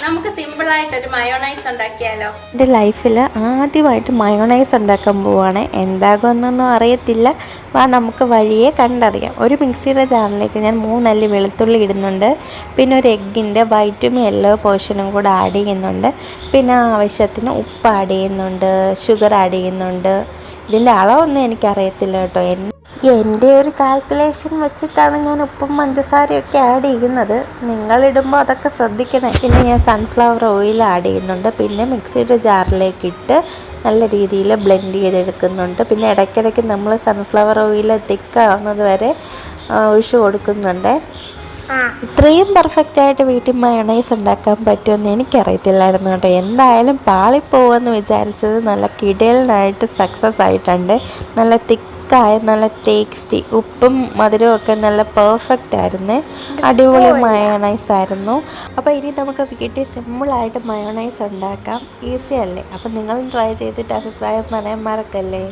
നമുക്ക് സിമ്പിളായിട്ടൊരു മയോണൈസ് ഉണ്ടാക്കിയാലോ? എൻ്റെ ലൈഫിൽ ആദ്യമായിട്ട് മയോണൈസ് ഉണ്ടാക്കാൻ പോവുകയാണ്. എന്താകുമെന്നൊന്നും അറിയത്തില്ല. നമുക്ക് വഴിയെ കണ്ടറിയാം. ഒരു മിക്സിയുടെ ജാറിലേക്ക് ഞാൻ 3 അല്ലി വെളുത്തുള്ളി ഇടുന്നുണ്ട്. പിന്നെ ഒരു എഗ്ഗിൻ്റെ വൈറ്റും യെല്ലോ പോർഷനും കൂടെ ആഡ് ചെയ്യുന്നുണ്ട്. പിന്നെ ആവശ്യത്തിന് ഉപ്പ് ആഡ് ചെയ്യുന്നുണ്ട്, ഷുഗർ ആഡ് ചെയ്യുന്നുണ്ട്. ഇതിൻ്റെ അളവൊന്നും എനിക്കറിയത്തില്ല കേട്ടോ. എൻ്റെ ഒരു കാൽക്കുലേഷൻ വെച്ചിട്ടാണ് ഞാൻ ഉപ്പും പഞ്ചസാരയൊക്കെ ആഡ് ചെയ്യുന്നത്. നിങ്ങളിടുമ്പോൾ അതൊക്കെ ശ്രദ്ധിക്കണേ. പിന്നെ ഞാൻ സൺഫ്ലവർ ഓയിൽ ആഡ് ചെയ്യുന്നുണ്ട്. പിന്നെ മിക്സിയുടെ ജാറിലേക്ക് ഇട്ട് നല്ല രീതിയിൽ ബ്ലെൻഡ് ചെയ്തെടുക്കുന്നുണ്ട്. പിന്നെ ഇടയ്ക്കിടയ്ക്ക് നമ്മൾ സൺഫ്ലവർ ഓയിൽ തിക്കാവുന്നത് വരെ ഒഴിച്ചു കൊടുക്കുന്നുണ്ട്. ഇത്രയും പെർഫെക്റ്റായിട്ട് വീട്ടിൽ മയോണൈസ് ഉണ്ടാക്കാൻ പറ്റുമെന്ന് എനിക്കറിയത്തില്ലായിരുന്നു കേട്ടോ. എന്തായാലും പാളിപ്പോവെന്ന് വിചാരിച്ചത് നല്ല കിടലിനായിട്ട് സക്സസ് ആയിട്ടുണ്ട്. നല്ല തിക്കായ നല്ല ടേസ്റ്റി, ഉപ്പും മധുരവും ഒക്കെ നല്ല പെർഫെക്റ്റ് ആയിരുന്നു. അടിപൊളി മയോണൈസ് ആയിരുന്നു. അപ്പോൾ ഇനി നമുക്ക് വീട്ടിൽ സിമ്പിളായിട്ട് മയോണൈസ് ഉണ്ടാക്കാം. ഈസി അല്ലേ? അപ്പോൾ നിങ്ങളും ട്രൈ ചെയ്തിട്ട് അഭിപ്രായം പറയാൻ മറക്കല്ലേ.